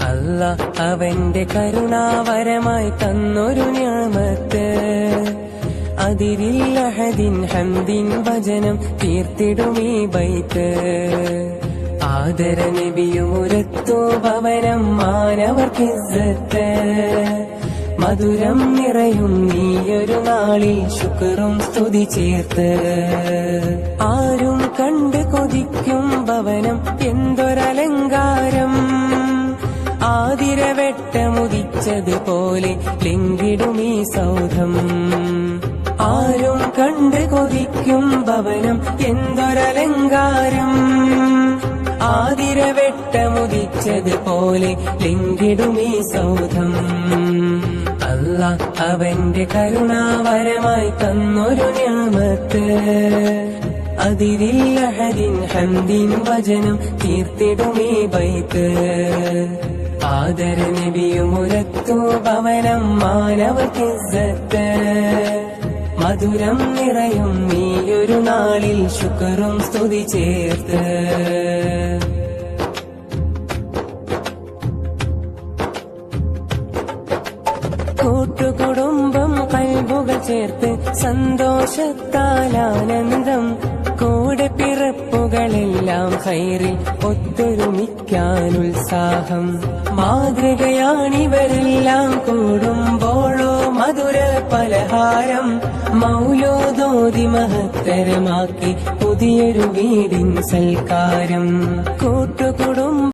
അല്ലാഹ് അവന്റെ കരുണാവരമായി തന്നൊരു നിഅമത്ത്, അതിരില്ല ഹദിൻ ഹംദിൻ വചനം തീർത്തിടുമീ ബൈത്ത്. ആദര നബിയുമുരത്തു ഭവനം മാനവർക്കിസ്സത്ത്, മധുരം നിറയും നീയൊരു നാളിൽ ശുക്റും സ്തുതി ചേർത്ത്. ആരും കണ്ട് കൊതിക്കും ഭവനം എന്തൊരലങ്കാരം, ആതിരവെട്ടമുദിച്ചതുപോലെ ലിംഗിടുമീ സൗധം. ആരും കണ്ട് കൊതിക്കും ഭവനം എന്തൊരലങ്കാരം, ആതിരവെട്ടമുദിച്ചതുപോലെ ലിംഗിടുമീ സൗധം. അല്ലാഹ് അവന്റെ കരുണാവരമായി തന്നൊരു നിഅമത്ത്, അതിരില്ല ഹദിൻ ഹംദിൻ വചനം തീർത്തിടുമീ ബൈത്ത്. ആദര നബിയുമുരത്തു ഭവനം മാനവർക്കിസ്സത്ത്, മധുരം നിറയും നീയൊരു നാളിൽ ശുക്റും സ്തുതി ചേർത്ത്. കൂട്ടുകുടുംബം കൽബുകൾ ചേർത്ത് സന്തോഷത്താൽ ആനന്ദം, കൂടെ പിറപ്പുകളെല്ലാം ഖൈറിൽ ഒത്തൊരുമിക്കാനുത്സാഹം. മാതൃകയാണിവരെല്ലാം കൂടുമ്പോഴോ മധുര പലഹാരം, മൗലൂദോതി മഹത്തരമാക്കി പുതിയൊരു വീടിൻ സൽക്കാരം. കൂട്ടുകുടുംബം